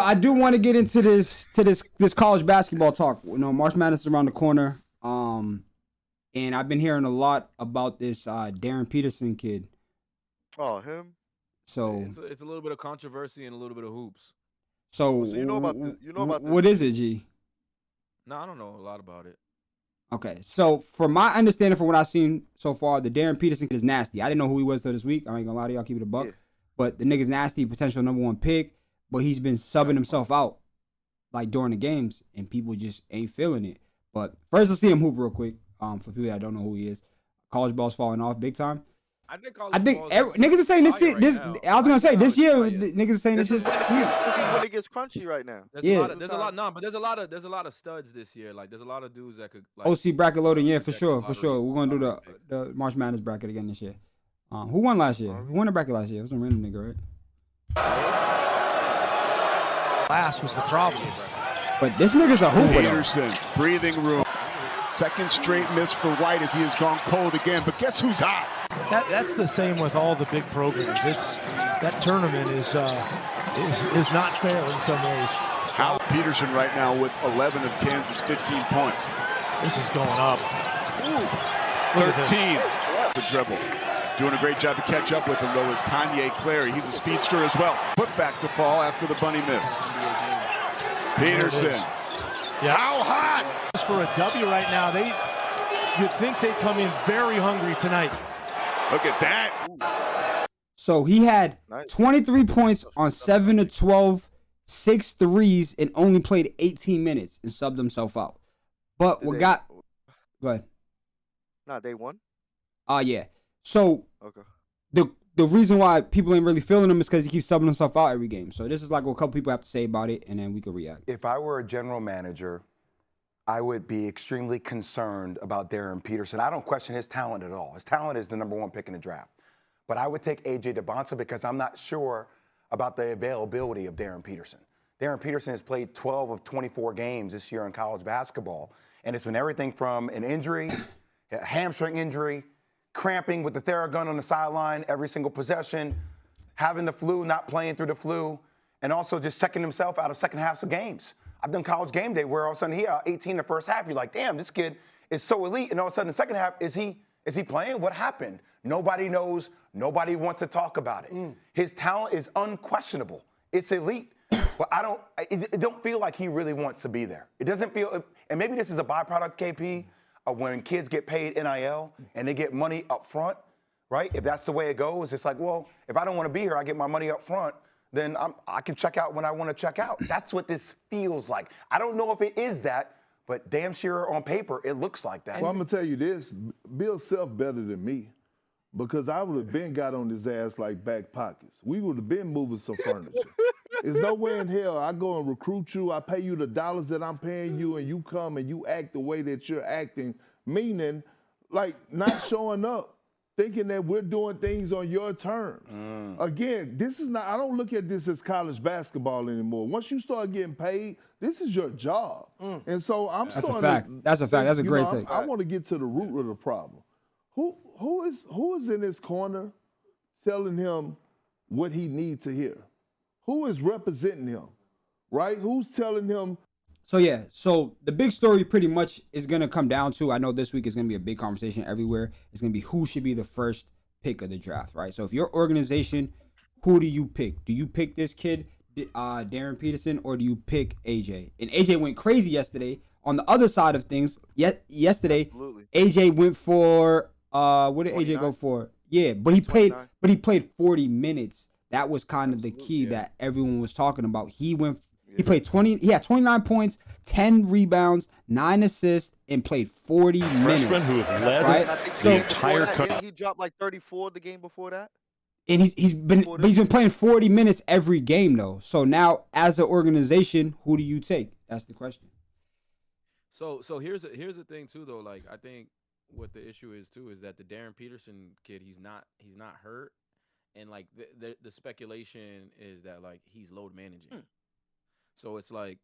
I do want to get into this college basketball talk. You know, March Madness is around the corner. And I've been hearing a lot about this Darryn Peterson kid. Oh, him. So it's a little bit of controversy and a little bit of hoops. So you know about this? You know about this? What is it, G? No, I don't know a lot about it. Okay, so from my understanding, from what I've seen so far, the Darryn Peterson kid is nasty. I didn't know who he was till this week. I ain't gonna lie to y'all, keep it a buck. Yeah. But the nigga's nasty, potential #1 pick. But he's been subbing himself out like during the games, and people just ain't feeling it. But first, let's see him hoop real quick. For people that don't know who he is, college ball's falling off big time. I think niggas are saying this shit. I was gonna say this year, niggas are saying this shit. This is when it gets crunchy right now. There's a lot of studs this year. Like there's a lot of dudes that could. Like, OC bracket loading, yeah, for sure. We're gonna do the March Madness bracket again this year. Who won last year? Who won the bracket last year? It was a random nigga, right? Last was the problem. But this nigga's a hooper. Peterson, breathing room. Second straight miss for White as he has gone cold again. But guess who's hot? That's the same with all the big programs. That tournament is not fair in some ways. How Peterson right now with 11 of Kansas' 15 points. This is going up. Ooh. 13. The dribble. Doing a great job to catch up with him, though, is Kanye Clary. He's a speedster as well. Put back to fall after the bunny miss. Peterson. Yeah. How hot? For a W right now, you'd think they come in very hungry tonight. Look at that. So he had 23 points on 7 of 12, 6 threes, and only played 18 minutes and subbed himself out. But go ahead. Nah, they won. Yeah. So okay. The reason why people ain't really feeling him is because he keeps subbing himself out every game. So this is like what a couple people have to say about it, and then we can react. If I were a general manager, I would be extremely concerned about Darryn Peterson. I don't question his talent at all. His talent is the #1 pick in the draft. But I would take A.J. DeBonta because I'm not sure about the availability of Darryn Peterson. Darryn Peterson has played 12 of 24 games this year in college basketball, and it's been everything from an injury, a hamstring injury, cramping with the Theragun on the sideline every single possession, having the flu, not playing through the flu, and also just checking himself out of second halves of games. I've done college game day where all of a sudden he 18 in the first half. You're like, damn, this kid is so elite. And all of a sudden the second half, is he playing? What happened? Nobody knows. Nobody wants to talk about it. His talent is unquestionable. It's elite. But it don't feel like he really wants to be there. It doesn't feel, and maybe this is a byproduct, KP, of when kids get paid NIL and they get money up front, right? If that's the way it goes, it's like, well, if I don't want to be here, I get my money up front, then I can check out when I want to check out. That's what this feels like. I don't know if it is that, but damn sure on paper, it looks like that. Well, I'm going to tell you this. Bill Self better than me because I would have been got on his ass like back pockets. We would have been moving some furniture. There's no way in hell I go and recruit you, I pay you the dollars that I'm paying you, and you come and you act the way that you're acting, meaning like not showing up, thinking that we're doing things on your terms. Again, this is not, I don't look at this as college basketball anymore. Once you start getting paid, this is your job. And so I'm That's a fact. That's a fact. That's a great take. I want to get to the root of the problem. Who is in his corner telling him what he needs to hear? Who is representing him, right? Who's telling him? So the big story pretty much is going to come down to, I know this week is going to be a big conversation everywhere. It's going to be who should be the first pick of the draft, right? So if your organization, who do you pick? Do you pick this kid, Darryn Peterson, or do you pick AJ? And AJ went crazy yesterday. On the other side of things, yesterday, absolutely. AJ went for, what did 29? AJ go for? Yeah, but he 29. played 40 minutes. That was kind of the key that everyone was talking about. He played 20. He had 29 points, 10 rebounds, 9 assists, and played 40 minutes. Freshman who has led the entire country. He dropped like 34 the game before that. And he's been playing 40 minutes every game though. So now, as an organization, who do you take? That's the question. So here's the thing too though. Like I think what the issue is too is that the Darryn Peterson kid, he's not hurt. And like the speculation is that like he's load managing, so it's like.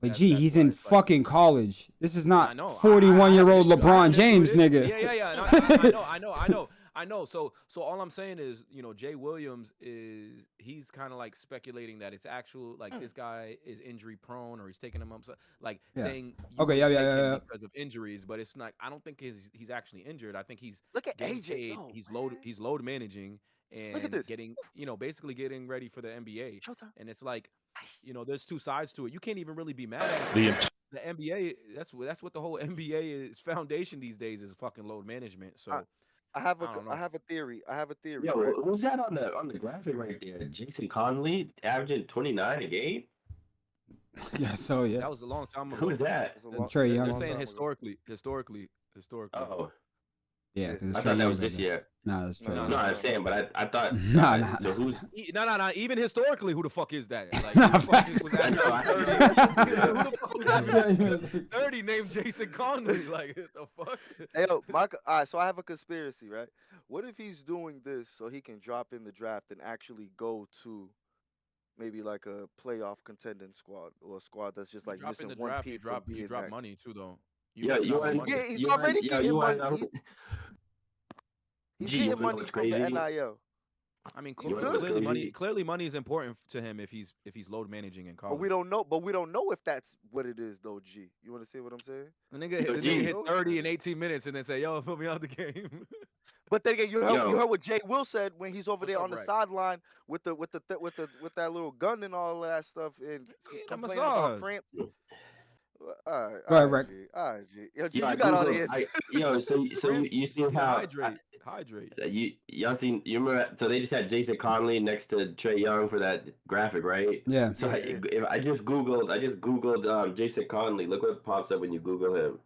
But he's in fucking college. This is not 41-year-old LeBron James, nigga. Yeah. I know. So all I'm saying is, Jay Williams he's kind of like speculating that it's actual, like this guy is injury prone or he's taking him up, like saying you Okay, wouldn't yeah, take yeah, him yeah. because of injuries, but it's not. I don't think he's actually injured. I think he's Look at getting AJ. paid. No, He's man. load managing Look at and this. getting, basically getting ready for the NBA. Showtime. And it's like, there's two sides to it. You can't even really be mad at it. The NBA, that's what the whole NBA is foundation these days is fucking load management. So I have don't know. a theory. Yo, right? who's that on the graphic right there? Jason Conley averaging 29 a game. Yeah, so yeah. That was a long time ago. Who's that? Trey Young. They're saying historically. Oh, Yeah, because I thought that was this year. Nah, that's Trey. No, I'm saying, but I thought. Nah. So who's? No. Even historically, who the fuck is that? Like, Nah, who the fuck was I know, I averaging 30? Who the fuck was averaging 30 named Jason Conley? Like, what the fuck? Hey, yo, all right, so I have a conspiracy, right? What if he's doing this so he can drop in the draft and actually go to maybe like a playoff contending squad or a squad that's just like Drop in missing the one draft, piece you from drop being that. money too, though. Yeah, you want He's already getting money. He's getting money from the NIL. I mean, You know what's clearly money is important to him if he's load managing in college. But we don't know if that's what it is though, G. You want to see what I'm saying? The nigga hit 30 in 18 minutes and then say, "Yo, put me out the game." But then again, you heard what Jay Will said when he's over there on the Brad? sideline with that little gun and all of that stuff and Getting a complaining about massage. cramp. Right. All right, G. Yo, G, you got all the answers. So you see how hydrate. Y'all seen? You remember? So they just had Jason Conley next to Trey Young for that graphic, right? Yeah. So if I just googled Jason Conley. Look what pops up when you Google him.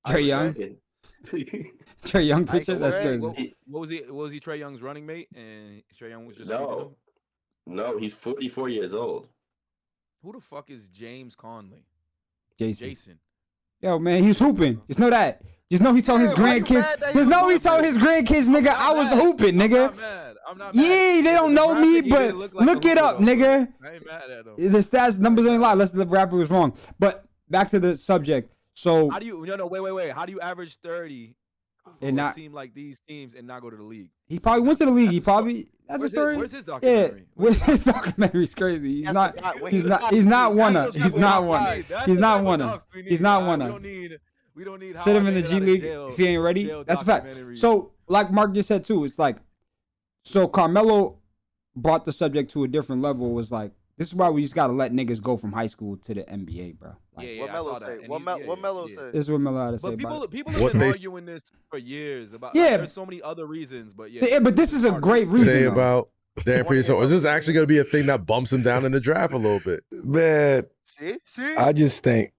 Trey Young. Trey Young picture. That's crazy. What was he? Trey Young's running mate, and Trey Young was just no. He's 44 years old. Who the fuck is James Conley? Jason. Yo, man, he's hooping. Just know that. Just know he told his grandkids. Just know he told his grandkids, nigga, I was hooping, nigga. I'm not mad. Yeah, they don't know me, but look it up, nigga. I ain't mad at him. The stats numbers ain't lie. Unless the rapper was wrong. But back to the subject. So how do you? No, wait. How do you average 30 for and not a team like these teams and not go to the league? He probably went to the league. He probably that's a story. Where's his documentary? Yeah, where's his documentary? It's crazy. He's not one. He's not one. He's not one. We don't need. Sit him in the G League if he ain't ready. That's a fact. So, like Mark just said too, it's like, so Carmelo brought the subject to a different level. It was like, this is why we just gotta let niggas go from high school to the NBA, bro. Like, yeah, what Melo say? What Melo said? This is what Melo had to say. But people What have been they- arguing this for years about. Yeah. Like, there's so many other reasons, but yeah. But this is a great reason. Say though. about Darryn Peterson. Is this actually going to be a thing that bumps him down in the draft a little bit? Man, See? I just think,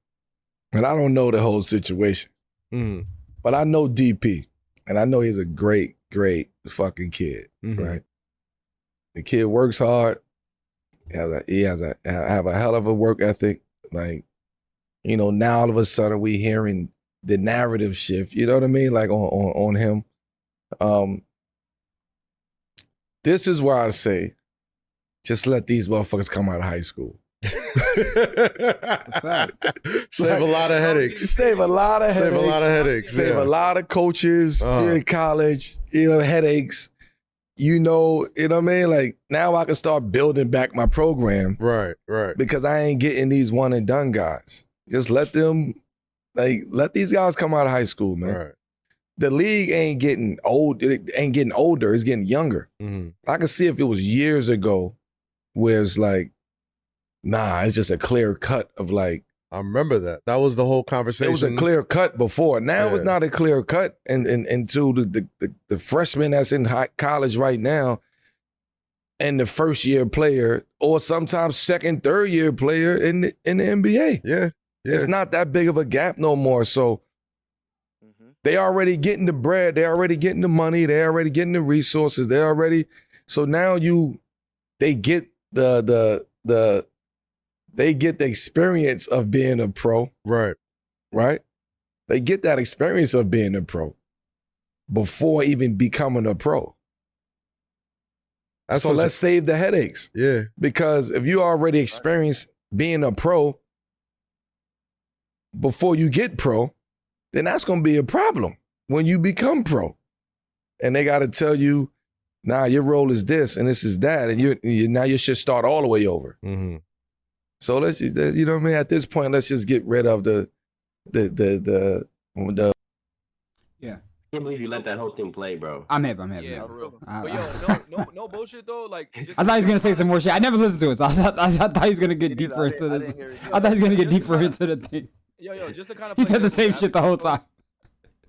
and I don't know the whole situation, but I know DP, and I know he's a great, great fucking kid, right? The kid works hard. He has a hell of a work ethic. Like, you know, now all of a sudden we hearing the narrative shift. You know what I mean? Like on him. This is why I say, just let these motherfuckers come out of high school. Save a lot of headaches. Save a lot of headaches. Save a lot of headaches. Save a lot of coaches in college, headaches. You know what I mean? Like, now I can start building back my program. Right. Because I ain't getting these one and done guys. Just let these guys come out of high school, man. Right. The league ain't getting old. It ain't getting older. It's getting younger. I can see if it was years ago where it's like, nah, it's just a clear cut of like. I remember that. That was the whole conversation. It was a clear cut before. Now it's not a clear cut. And to the freshman that's in college right now and the first year player or sometimes second, third year player in the NBA. Yeah. It's not that big of a gap no more. So they already getting the bread. They already getting the money. They already getting the resources. So now they get the experience of being a pro. Right. They get that experience of being a pro before even becoming a pro. So let's save the headaches. Yeah. Because if you already experienced being a pro before you get pro, then that's going to be a problem when you become pro. and they got to tell you, nah, your role is this and this is that, and you now you should start all the way over. Mm-hmm. So let's just, you know what I mean? At this point, let's just get rid of the Yeah. I can't believe you let that whole thing play, bro. I'm hip. Yeah, for real. I- But yo, no bullshit though. Like, just I thought he was gonna say some more shit. I never listened to it, so I thought he was gonna get deeper into this. I thought he was gonna get deeper into the thing. Yo, just to kind of. He said the same shit the whole time.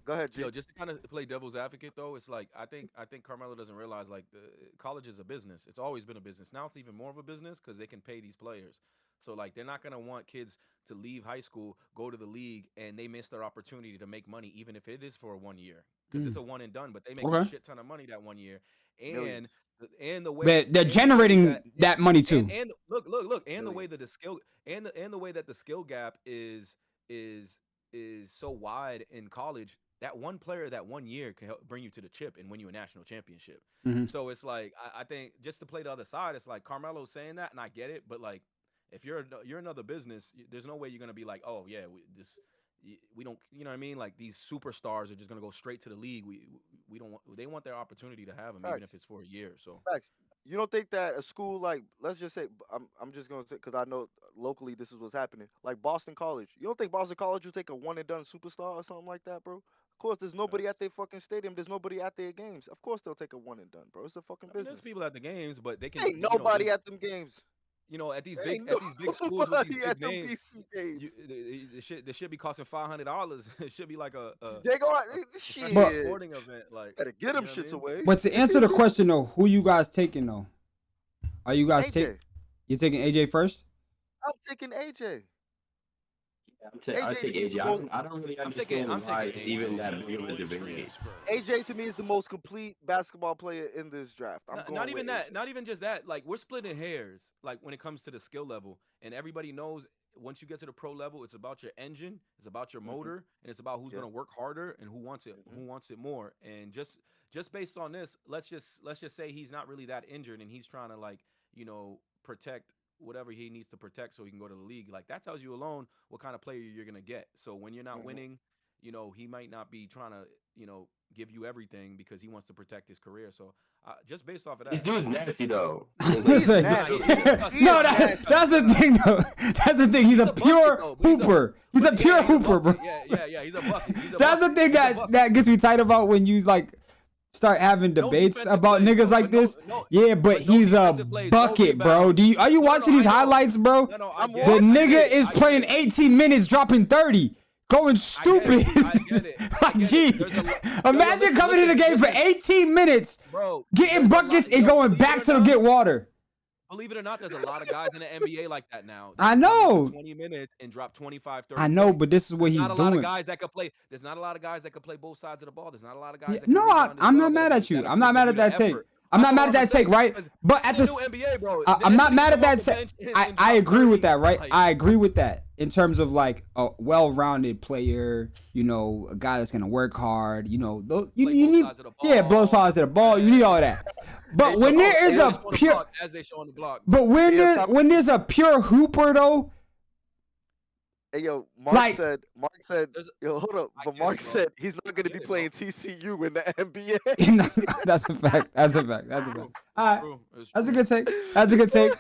Go ahead, G. Yo, just to kind of play devil's advocate though, it's like I think Carmelo doesn't realize like the college is a business. It's always been a business. Now it's even more of a business because they can pay these players. So like they're not gonna want kids to leave high school, go to the league, and they miss their opportunity to make money, even if it is for 1 year, because it's a one and done. But they make a shit ton of money that 1 year, and the way They're generating that money too. And look, and the way that the skill and the way that the skill gap is so wide in college. That one player that 1 year can help bring you to the chip and win you a national championship. Mm-hmm. So it's like I think just to play the other side, it's like Carmelo's saying that, and I get it, but like if you're another business, there's no way you're gonna be like, oh yeah, we don't, you know what I mean? Like these superstars are just gonna go straight to the league. We don't want, they want their opportunity to have them, even if it's for a year. So You don't think that a school like, let's just say, I'm just gonna say, because I know locally this is what's happening, like Boston College. You don't think Boston College will take a one and done superstar or something like that, bro? Of course, there's nobody at their fucking stadium. There's nobody at their games. Of course, they'll take a one and done, bro. It's a fucking business. There's people at the games, but they can. Ain't nobody at them games. You know, at these big schools with these big names, the shit be costing $500. It should be like a they go shit sporting event. Like, gotta get them shits away. But to answer the question though, who you guys taking though? Are you guys taking? You taking AJ first? I'm taking AJ. I take AJ. I don't really understand why it's even that big of a debate. AJ to me is the most complete basketball player in this draft. Not even that. Not even just that. Like we're splitting hairs. Like when it comes to the skill level, and everybody knows once you get to the pro level, it's about your engine, it's about your motor, and it's about who's gonna work harder and who wants it more. And just based on this, let's just say he's not really that injured, and he's trying to like protect whatever he needs to protect so he can go to the league. Like that tells you alone what kind of player you're gonna get. So when you're not winning, he might not be trying to give you everything because he wants to protect his career. So just based off of that, this dude's nasty though. Listen, no, that's the thing though. That's the thing. He's a pure hooper. He's a pure hooper, bro. Yeah. He's a bucket. That's the thing that gets me tight about when you like start having debates about niggas like this. Yeah, but he's a bucket, bro. Are you watching these highlights, bro? The nigga is playing 18 minutes, dropping 30. Going stupid. I get it. Like, gee, imagine coming in the game for 18 minutes, bro, getting buckets and going back to get water. Believe it or not, there's a lot of guys in the NBA like that now. I know. 20 minutes and drop 25, 30. I know, but this is what he's doing. There's not a lot of guys that could play. There's not a lot of guys that could play both sides of the ball. There's not a lot of guys. That no, I'm not mad at you. I'm not mad at that take. I'm not mad at that take, right? But at the NBA, bro, I'm not mad at that take. I agree with that, right? I agree with that in terms of like a well-rounded player, a guy that's gonna work hard, you need both sides of the ball. You need all of that. But when there is a pure, as they show on the block, but when there's a pure hooper though. Hey, yo, Mark said, yo, hold up. But Mark said he's not going to be playing TCU in the NBA. That's a fact. All right. That's a good take.